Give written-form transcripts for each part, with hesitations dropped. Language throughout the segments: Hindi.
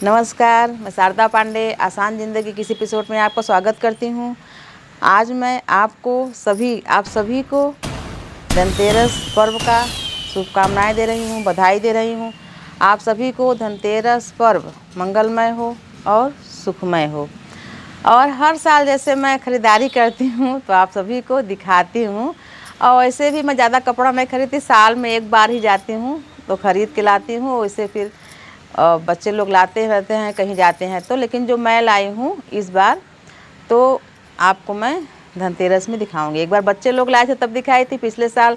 नमस्कार, मैं शारदा पांडे आसान ज़िंदगी किसी एपिसोड में आपका स्वागत करती हूँ। आज मैं आप सभी को धनतेरस पर्व का शुभकामनाएं दे रही हूँ, बधाई दे रही हूँ। आप सभी को धनतेरस पर्व मंगलमय हो और सुखमय हो। और हर साल जैसे मैं ख़रीदारी करती हूँ तो आप सभी को दिखाती हूँ। और वैसे भी मैं ज़्यादा कपड़ा नहीं खरीदती, साल में एक बार ही जाती हूँ तो ख़रीद के लाती हूँ। वैसे फिर बच्चे लोग लाते रहते हैं कहीं जाते हैं तो, लेकिन जो मैं लाई हूँ इस बार तो आपको मैं धनतेरस में दिखाऊंगी। एक बार बच्चे लोग लाए थे तब दिखाई थी, पिछले साल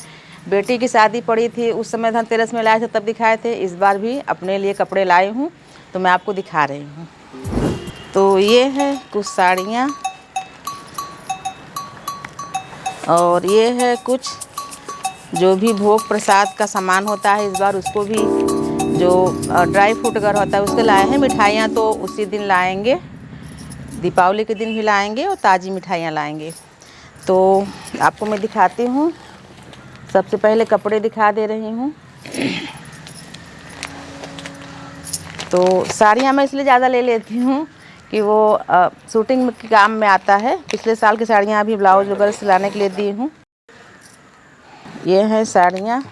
बेटी की शादी पड़ी थी उस समय धनतेरस में लाए थे तब दिखाए थे। इस बार भी अपने लिए कपड़े लाई हूँ तो मैं आपको दिखा रही हूँ। तो ये है कुछ साड़ियाँ और ये है कुछ जो भी भोग प्रसाद का सामान होता है। इस बार उसको भी जो ड्राई फ्रूट अगर होता है उसके लाए हैं। मिठाइयाँ तो उसी दिन लाएंगे, दीपावली के दिन भी लाएंगे और ताज़ी मिठाइयाँ लाएंगे। तो आपको मैं दिखाती हूँ। सबसे पहले कपड़े दिखा दे रही हूँ। तो साड़ियाँ मैं इसलिए ज़्यादा ले लेती हूँ कि वो शूटिंग के काम में आता है। पिछले साल की साड़ियाँ अभी ब्लाउज वगैरह सिलाने के लिए दी हूँ। ये हैं साड़ियाँ।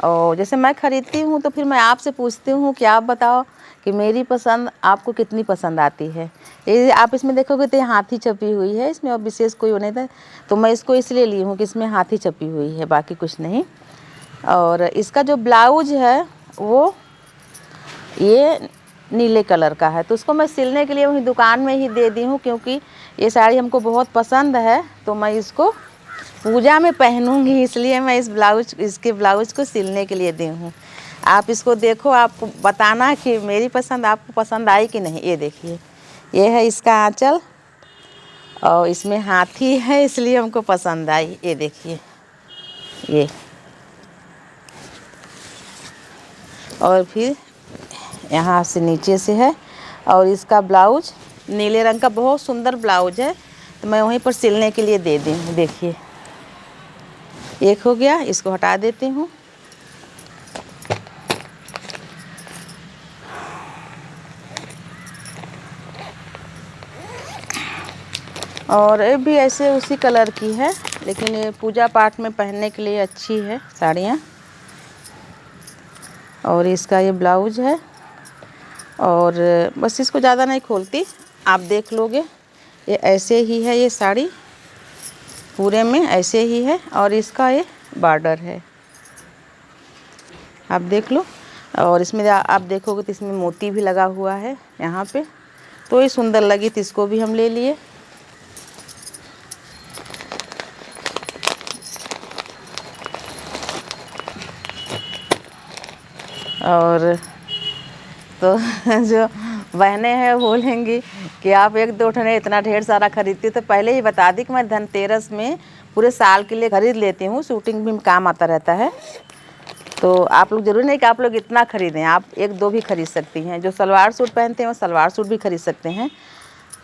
और जैसे मैं ख़रीदती हूँ तो फिर मैं आपसे पूछती हूँ कि आप बताओ कि मेरी पसंद आपको कितनी पसंद आती है। ये आप इसमें देखोगे तो हाथी छपी हुई है, इसमें और विशेष कोई वो नहीं था तो मैं इसको इसलिए ली हूँ कि इसमें हाथी छपी हुई है, बाकी कुछ नहीं। और इसका जो ब्लाउज है वो ये नीले कलर का है तो उसको मैं सिलने के लिए वहीं दुकान में ही दे दी हूँ, क्योंकि ये साड़ी हमको बहुत पसंद है तो मैं इसको पूजा में पहनूंगी, इसलिए मैं इसके ब्लाउज को सिलने के लिए दी हूँ। आप इसको देखो, आप बताना कि मेरी पसंद आपको पसंद आई कि नहीं। ये देखिए, ये है इसका आंचल और इसमें हाथी है इसलिए हमको पसंद आई। ये देखिए ये, और फिर यहाँ से नीचे से है और इसका ब्लाउज नीले रंग का बहुत सुंदर ब्लाउज है तो मैं वहीं पर सिलने के लिए दे दी हूँ। देखिए एक हो गया, इसको हटा देती हूँ। और ये भी ऐसे उसी कलर की है, लेकिन ये पूजा पाठ में पहनने के लिए अच्छी है साड़ियाँ। और इसका ये ब्लाउज है और बस इसको ज़्यादा नहीं खोलती, आप देख लोगे। ये ऐसे ही है, ये साड़ी पूरे में ऐसे ही है और इसका ये बॉर्डर है, आप देख लो। और इसमें आप देखोगे तो इसमें मोती भी लगा हुआ है यहाँ पे, तो ये सुंदर लगी तो इसको भी हम ले लिए। और तो जो बहनें हैं बोलेंगी कि आप एक दो ठने इतना ढेर सारा खरीदती, तो पहले ही बता दी कि मैं धनतेरस में पूरे साल के लिए खरीद लेती हूँ, शूटिंग भी काम आता रहता है। तो आप लोग ज़रूरी नहीं कि आप लोग इतना खरीदें, आप एक दो भी खरीद सकती हैं। जो सलवार सूट पहनते हैं वो सलवार सूट भी खरीद सकते हैं।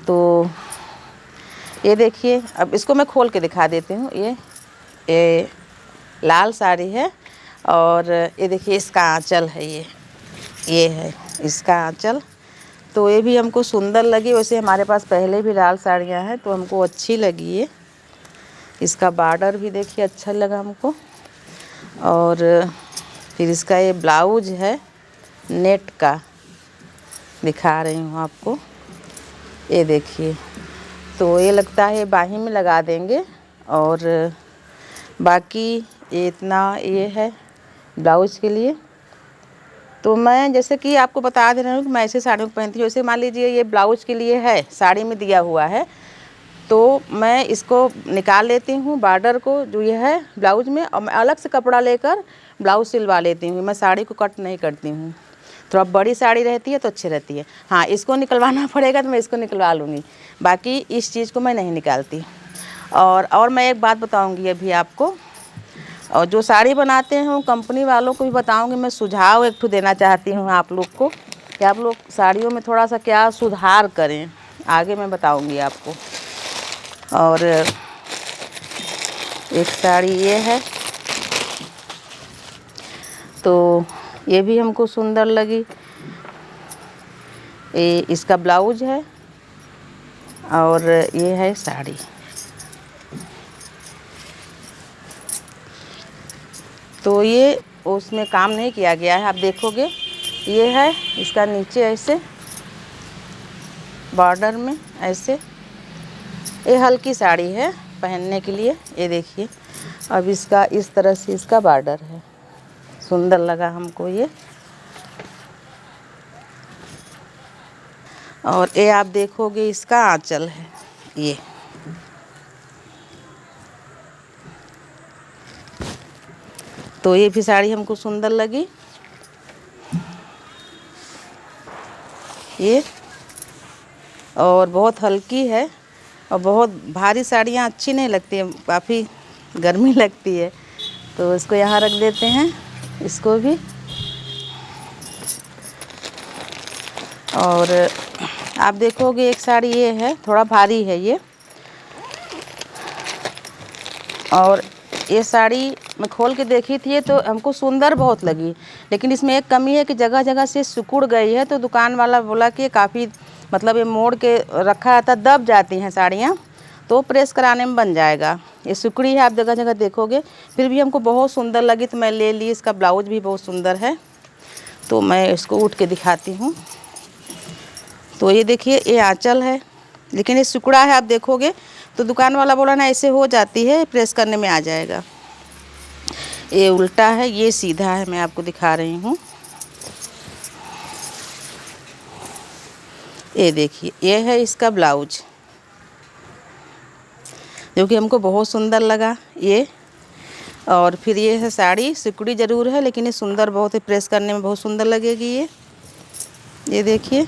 तो ये देखिए, अब इसको मैं खोल के दिखा देती हूँ। ये लाल साड़ी है और ये देखिए इसका आंचल है, ये है इसका आंचल। तो ये भी हमको सुंदर लगी। वैसे हमारे पास पहले भी लाल साड़ियाँ हैं तो हमको अच्छी लगी ये। इसका बॉर्डर भी देखिए अच्छा लगा हमको। और फिर इसका ये ब्लाउज है नेट का, दिखा रही हूँ आपको। ये देखिए, तो ये लगता है बाही में लगा देंगे। और बाकी ये इतना ये है ब्लाउज के लिए। तो मैं जैसे कि आपको बता दे रही हूँ कि मैं ऐसे साड़ियों को पहनती हूँ। जैसे मान लीजिए ये ब्लाउज के लिए है, साड़ी में दिया हुआ है, तो मैं इसको निकाल लेती हूँ बॉर्डर को जो ये है ब्लाउज में, और मैं अलग से कपड़ा लेकर ब्लाउज सिलवा लेती हूँ। मैं साड़ी को कट नहीं करती हूँ, थोड़ा बड़ी साड़ी रहती है तो अच्छी रहती है। हाँ, इसको निकलवाना पड़ेगा तो मैं इसको निकलवा लूँगी, बाकी इस चीज़ को मैं नहीं निकालती। और मैं एक बात बताऊँगी अभी आपको, और जो साड़ी बनाते हैं कंपनी वालों को भी बताऊंगी। मैं सुझाव एक ठो देना चाहती हूँ आप लोग को कि आप लोग साड़ियों में थोड़ा सा क्या सुधार करें, आगे मैं बताऊंगी आपको। और एक साड़ी ये है, तो ये भी हमको सुंदर लगी। ये इसका ब्लाउज है और ये है साड़ी। तो ये उसमें काम नहीं किया गया है, आप देखोगे। ये है इसका नीचे ऐसे बॉर्डर में ऐसे, ये हल्की साड़ी है पहनने के लिए। ये देखिए, अब इसका इस तरह से इसका बॉर्डर है, सुंदर लगा हमको ये। और ये आप देखोगे इसका आंचल है ये। तो ये भी साड़ी हमको सुंदर लगी ये, और बहुत हल्की है और बहुत भारी साड़ियाँ अच्छी नहीं लगती है, काफ़ी गर्मी लगती है। तो इसको यहाँ रख देते हैं, इसको भी। और आप देखोगे एक साड़ी ये है, थोड़ा भारी है ये। और ये साड़ी मैं खोल के देखी थी तो हमको सुंदर बहुत लगी, लेकिन इसमें एक कमी है कि जगह जगह से सिकुड़ गई है। तो दुकान वाला बोला कि काफ़ी मतलब ये मोड़ के रखा रहता, दब जाती हैं साड़ियाँ, तो प्रेस कराने में बन जाएगा। ये सिकुड़ी है, आप जगह जगह देखोगे। फिर भी हमको बहुत सुंदर लगी तो मैं ले ली। इसका ब्लाउज भी बहुत सुंदर है, तो मैं इसको उठ के दिखाती हूँ। तो ये देखिए, ये आंचल है, लेकिन ये सिकुड़ा है, आप देखोगे। तो दुकान वाला बोला ना ऐसे हो जाती है, प्रेस करने में आ जाएगा। ये उल्टा है, ये सीधा है, मैं आपको दिखा रही हूँ। ये देखिए, ये है इसका ब्लाउज, जो कि हमको बहुत सुंदर लगा ये। और फिर ये है साड़ी, सिकुड़ी ज़रूर है लेकिन ये सुंदर बहुत है, प्रेस करने में बहुत सुंदर लगेगी ये देखिए।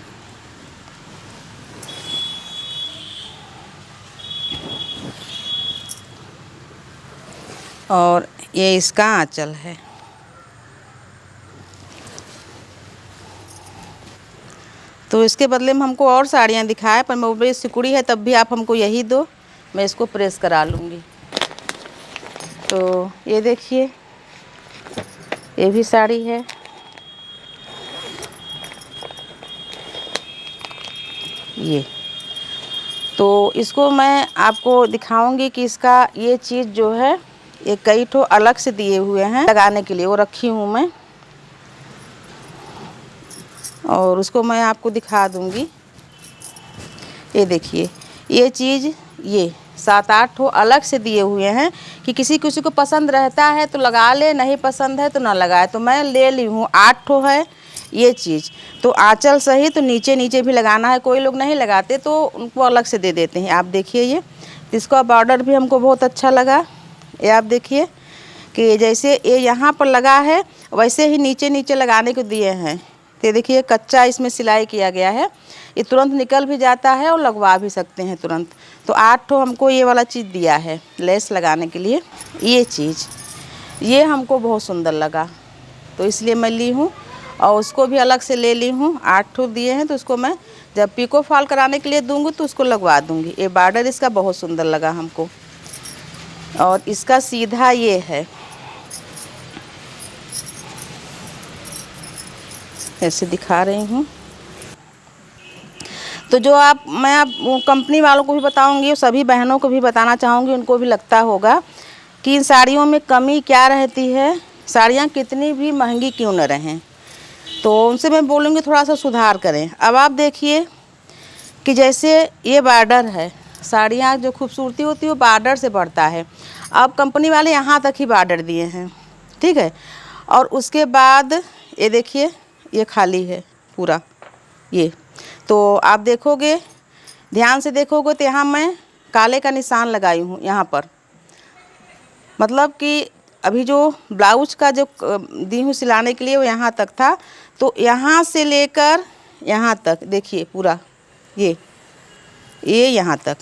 और ये इसका आंचल है। तो इसके बदले में हमको और साड़ियाँ दिखाए, पर मैं सिकुड़ी है तब भी आप हमको यही दो, मैं इसको प्रेस करा लूँगी। तो ये देखिए, ये भी साड़ी है। ये तो इसको मैं आपको दिखाऊंगी कि इसका ये चीज़ जो है, ये कई ठो अलग से दिए हुए हैं लगाने के लिए, वो रखी हूँ मैं, और उसको मैं आपको दिखा दूंगी। ये देखिए, ये चीज़ ये 7-8 ठो अलग से दिए हुए हैं कि किसी किसी को पसंद रहता है तो लगा ले, नहीं पसंद है तो ना लगाए। तो मैं ले ली हूँ, 8 ठो है ये चीज़। तो आंचल सही, तो नीचे नीचे भी लगाना है। कोई लोग नहीं लगाते तो उनको अलग से दे देते हैं। आप देखिए, ये इसका बॉर्डर भी हमको बहुत अच्छा लगा। ये आप देखिए कि जैसे ये यहाँ पर लगा है वैसे ही नीचे नीचे लगाने को दिए हैं। तो देखिए, कच्चा इसमें सिलाई किया गया है, ये तुरंत निकल भी जाता है और लगवा भी सकते हैं तुरंत। तो 8 ठो हमको ये वाला चीज़ दिया है लेस लगाने के लिए। ये चीज़ ये हमको बहुत सुंदर लगा, तो इसलिए मैं ली हूँ। और उसको भी अलग से ले ली हूँ, 8 ठो दिए हैं। तो उसको मैं जब पिको फॉल कराने के लिए दूँगी तो उसको लगवा दूँगी। ये बॉर्डर इसका बहुत सुंदर लगा हमको। और इसका सीधा ये है, ऐसे दिखा रही हूँ। तो जो मैं आप कंपनी वालों को भी बताऊंगी, सभी बहनों को भी बताना चाहूँगी, उनको भी लगता होगा कि इन साड़ियों में कमी क्या रहती है, साड़ियाँ कितनी भी महंगी क्यों न रहें। तो उनसे मैं बोलूँगी थोड़ा सा सुधार करें। अब आप देखिए कि जैसे ये बॉर्डर है, साड़ियाँ जो खूबसूरती होती है वो बॉर्डर से बढ़ता है। अब कंपनी वाले यहाँ तक ही बॉर्डर दिए हैं, ठीक है। और उसके बाद ये देखिए, ये खाली है पूरा ये। तो आप देखोगे, ध्यान से देखोगे तो यहाँ मैं काले का निशान लगाई हूँ यहाँ पर, मतलब कि अभी जो ब्लाउज का जो दी हूँ सिलाने के लिए वो यहाँ तक था। तो यहाँ से लेकर यहाँ तक देखिए पूरा ये यहाँ तक।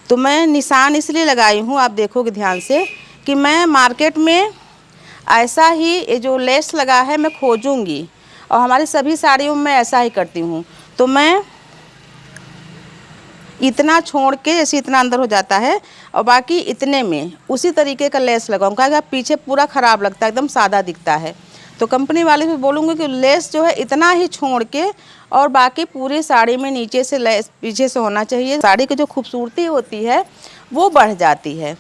तो मैं निशान इसलिए लगाई हूँ, आप देखोगे ध्यान से, कि मैं मार्केट में ऐसा ही ये जो लेस लगा है मैं खोजूँगी, और हमारी सभी साड़ियों में मैं ऐसा ही करती हूँ। तो मैं इतना छोड़ के, जैसे इतना अंदर हो जाता है और बाकी इतने में उसी तरीके का लेस लगाऊँ, क्या पीछे पूरा ख़राब लगता है, एकदम सादा दिखता है। तो कंपनी वाले से बोलूँगी कि लेस जो है इतना ही छोड़ के और बाकी पूरी साड़ी में नीचे से लेस पीछे से होना चाहिए। साड़ी की जो खूबसूरती होती है वो बढ़ जाती है,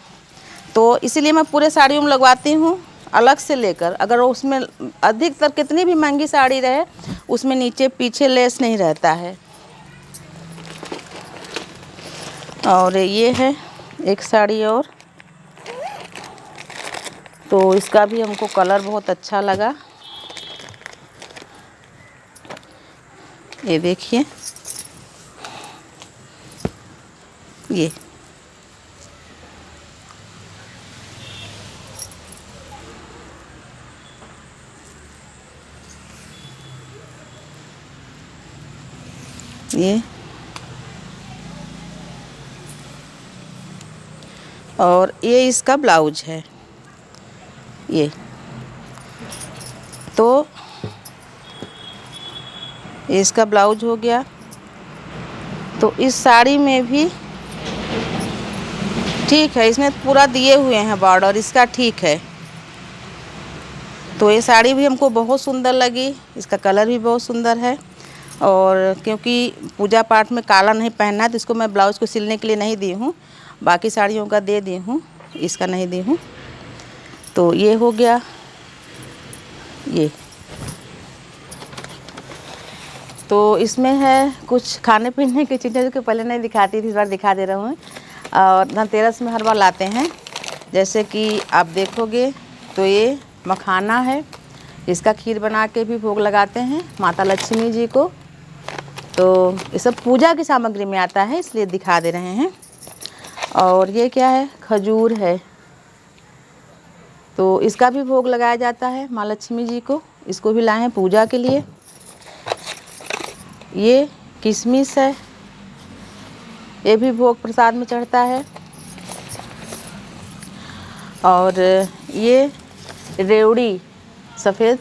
तो इसीलिए मैं पूरे साड़ियों में लगवाती हूँ अलग से लेकर। अगर उसमें अधिकतर कितनी भी महंगी साड़ी रहे उसमें नीचे पीछे लेस नहीं रहता है। और ये है एक साड़ी और, तो इसका भी हमको कलर बहुत अच्छा लगा। ये देखिए, ये और ये इसका ब्लाउज है। ये तो इसका ब्लाउज हो गया। तो इस साड़ी में भी ठीक है, इसमें पूरा दिए हुए हैं बॉर्डर, इसका ठीक है। तो ये साड़ी भी हमको बहुत सुंदर लगी, इसका कलर भी बहुत सुंदर है। और क्योंकि पूजा पाठ में काला नहीं पहनना है तो इसको मैं ब्लाउज़ को सिलने के लिए नहीं दी हूँ, बाकी साड़ियों का दे दी हूँ, इसका नहीं दी हूँ। तो ये हो गया। ये तो इसमें है कुछ खाने पीने की चीज़ें जो कि पहले नहीं दिखाती थी, इस बार दिखा दे रहा हूँ। और धनतेरस में हर बार लाते हैं, जैसे कि आप देखोगे तो ये मखाना है, इसका खीर बना के भी भोग लगाते हैं माता लक्ष्मी जी को। तो ये सब पूजा की सामग्री में आता है, इसलिए दिखा दे रहे हैं। और ये क्या है, खजूर है, तो इसका भी भोग लगाया जाता है माँ लक्ष्मी जी को, इसको भी लाए हैं पूजा के लिए। ये किशमिश है, ये भी भोग प्रसाद में चढ़ता है। और ये रेवड़ी सफ़ेद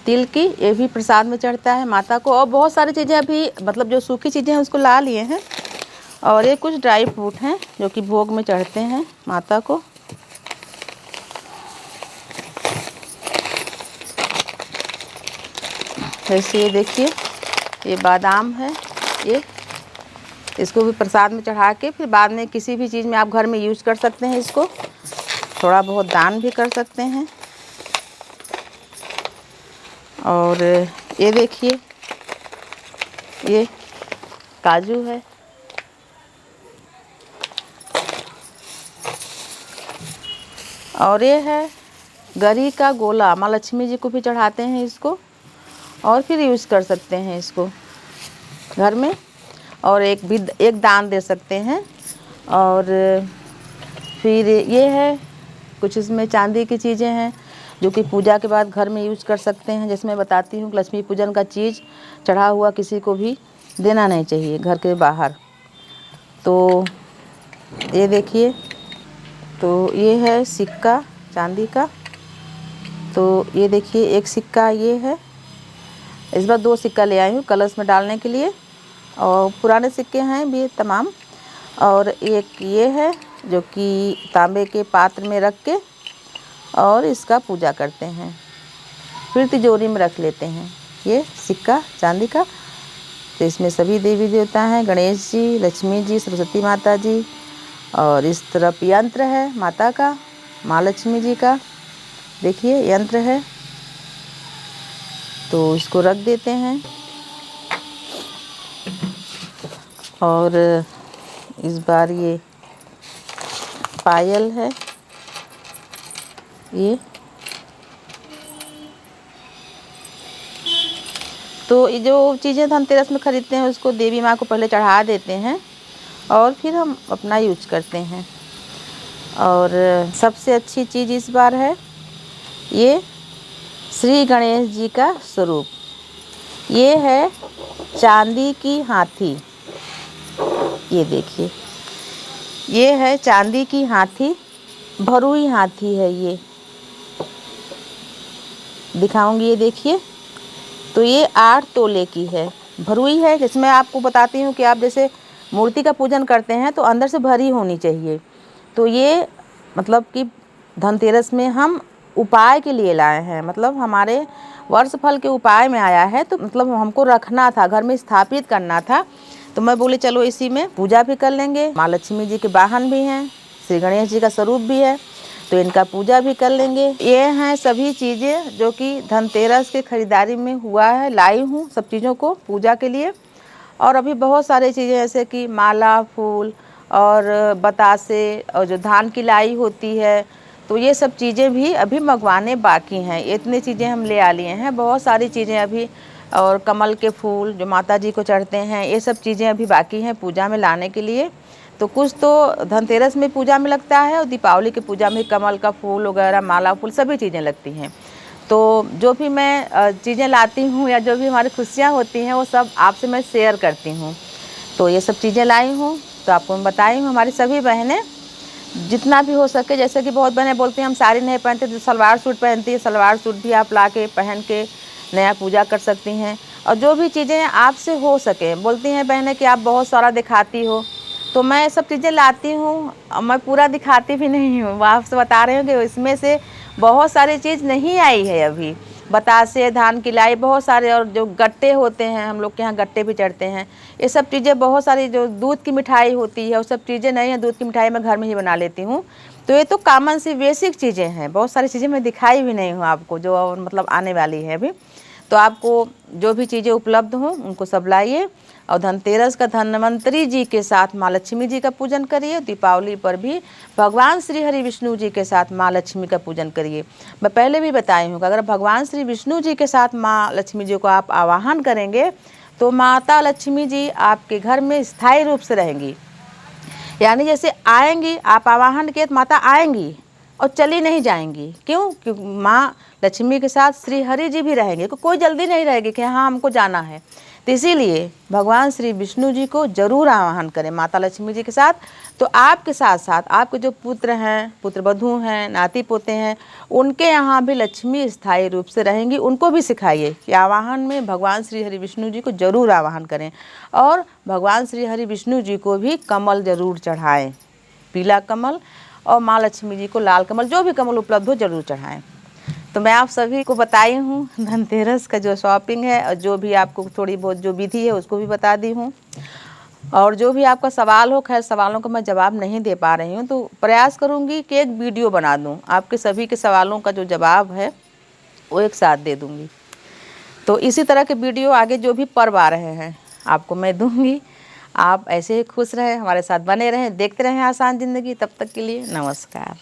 तिल की, ये भी प्रसाद में चढ़ता है माता को। और बहुत सारी चीज़ें अभी मतलब जो सूखी चीज़ें हैं उसको ला लिए हैं। और ये कुछ ड्राई फ्रूट हैं जो कि भोग में चढ़ते हैं माता को। जैसे ये देखिए, ये बादाम है, ये इसको भी प्रसाद में चढ़ा के फिर बाद में किसी भी चीज़ में आप घर में यूज़ कर सकते हैं, इसको थोड़ा बहुत दान भी कर सकते हैं। और ये देखिए, ये काजू है। और ये है गरी का गोला, माँ लक्ष्मी जी को भी चढ़ाते हैं इसको, और फिर यूज़ कर सकते हैं इसको घर में, और एक दान दे सकते हैं। और फिर ये है कुछ इसमें चांदी की चीज़ें हैं जो कि पूजा के बाद घर में यूज़ कर सकते हैं। जैसे मैं बताती हूँ, लक्ष्मी पूजन का चीज़ चढ़ा हुआ किसी को भी देना नहीं चाहिए घर के बाहर। तो ये देखिए, तो ये है सिक्का चांदी का। तो ये देखिए, एक सिक्का ये है, इस बार 2 सिक्का ले आई हूँ कलश में डालने के लिए, और पुराने सिक्के हैं भी तमाम। और एक ये है जो कि तांबे के पात्र में रख के और इसका पूजा करते हैं, फिर तिजोरी में रख लेते हैं। ये सिक्का चांदी का, तो इसमें सभी देवी देवता हैं, गणेश जी, लक्ष्मी जी, सरस्वती माता जी। और इस तरफ यंत्र है माता का, माँ लक्ष्मी जी का, देखिए यंत्र है, तो इसको रख देते हैं। और इस बार ये पायल है, ये तो ये जो चीज़ें धनतेरस में ख़रीदते हैं उसको देवी माँ को पहले चढ़ा देते हैं और फिर हम अपना यूज करते हैं। और सबसे अच्छी चीज़ इस बार है ये श्री गणेश जी का स्वरूप। ये है चांदी की हाथी, ये देखिए, ये है चांदी की हाथी, भरुई हाथी है, ये दिखाऊंगी, ये देखिए। तो ये 8 तोले की है, भरुई है। जिसमें आपको बताती हूँ कि आप जैसे मूर्ति का पूजन करते हैं तो अंदर से भरी होनी चाहिए। तो ये मतलब कि धनतेरस में हम उपाय के लिए लाए हैं, मतलब हमारे वर्ष फल के उपाय में आया है, तो मतलब हमको रखना था, घर में स्थापित करना था। तो मैं बोली चलो इसी में पूजा भी कर लेंगे। माँ लक्ष्मी जी के वाहन भी हैं, श्री गणेश जी का स्वरूप भी है, तो इनका पूजा भी कर लेंगे। ये हैं सभी चीज़ें जो कि धनतेरस के खरीदारी में हुआ है, लाई हूँ सब चीज़ों को पूजा के लिए। और अभी बहुत सारी चीज़ें जैसे कि माला, फूल और बतासे और जो धान की लाई होती है, तो ये सब चीज़ें भी अभी मंगवाने बाकी हैं। इतनी चीज़ें हम ले आ लिए हैं, बहुत सारी चीज़ें अभी। और कमल के फूल जो माता जी को चढ़ते हैं, ये सब चीज़ें अभी बाकी हैं पूजा में लाने के लिए। तो कुछ तो धनतेरस में पूजा में लगता है और दीपावली की पूजा में कमल का फूल वगैरह, माला फूल सभी चीज़ें लगती हैं। तो जो भी मैं चीज़ें लाती हूँ या जो भी हमारी खुशियाँ होती हैं, वो सब आपसे मैं शेयर करती हूँ। तो ये सब चीज़ें लाई हूँ, तो आपको मैं बताई हूँ। हमारी सभी बहनें जितना भी हो सके, जैसे कि बहुत बहनें बोलती हैं हम साड़ी नहीं पहनते, तो सलवार सूट पहनती है, सलवार सूट भी आप ला के पहन के नया पूजा कर सकती हैं। और जो भी चीज़ें आपसे हो सके, बोलती हैं बहनें कि आप बहुत सारा दिखाती हो, तो मैं सब चीज़ें लाती हूँ और मैं पूरा दिखाती भी नहीं हूँ। वो आपसे बता रही हूँ कि इसमें से बहुत सारी चीज़ नहीं आई है अभी। बतासे, धान की लाई, बहुत सारे, और जो गट्टे होते हैं, हम लोग के यहाँ गट्टे भी चढ़ते हैं, ये सब चीज़ें बहुत सारी। जो दूध की मिठाई होती है वो सब चीज़ें नहीं है, दूध की मिठाई मैं घर में ही बना लेती हूँ। तो ये तो कॉमन सी बेसिक चीज़ें हैं, बहुत सारी चीज़ें मैं दिखाई भी नहीं हूँ आपको जो मतलब आने वाली है अभी। तो आपको जो भी चीज़ें उपलब्ध हों उनको सब लाइए। और धनतेरस का धन्वंतरी जी के साथ माँ लक्ष्मी जी का पूजन करिए। दीपावली पर भी भगवान श्री हरि विष्णु जी के साथ माँ लक्ष्मी का पूजन करिए। मैं पहले भी बताई हूँ कि अगर भगवान श्री विष्णु जी के साथ माँ लक्ष्मी जी को आप आवाहन करेंगे तो माता लक्ष्मी जी आपके घर में स्थायी रूप से रहेंगी। यानी जैसे आएंगी, आप आवाहन किए तो माता आएंगी और चली नहीं जाएंगी। क्यों? क्योंकि माँ लक्ष्मी के साथ श्री हरि जी भी रहेंगे, कोई जल्दी नहीं रहेगी कि हाँ हमको जाना है। तो इसीलिए भगवान श्री विष्णु जी को जरूर आवाहन करें माता लक्ष्मी जी के साथ। तो आपके साथ साथ आपके जो पुत्र हैं, पुत्रवधू हैं, नाती पोते हैं, उनके यहाँ भी लक्ष्मी स्थायी रूप से रहेंगी। उनको भी सिखाइए कि आवाहन में भगवान श्री हरि विष्णु जी को जरूर आवाहन करें। और भगवान श्री हरि विष्णु जी को भी कमल जरूर चढ़ाएं, पीला कमल, और माँ लक्ष्मी जी को लाल कमल, जो भी कमल उपलब्ध हो जरूर चढ़ाएं। तो मैं आप सभी को बताई हूँ धनतेरस का जो शॉपिंग है, और जो भी आपको थोड़ी बहुत जो विधि है उसको भी बता दी हूँ। और जो भी आपका सवाल हो, खैर सवालों का मैं जवाब नहीं दे पा रही हूँ, तो प्रयास करूँगी कि एक वीडियो बना दूँ, आपके सभी के सवालों का जो जवाब है वो एक साथ दे दूँगी। तो इसी तरह के वीडियो आगे जो भी पर्व आ रहे हैं आपको मैं दूँगी। आप ऐसे ही खुश रहें, हमारे साथ बने रहें, देखते रहें आसान ज़िंदगी। तब तक के लिए नमस्कार।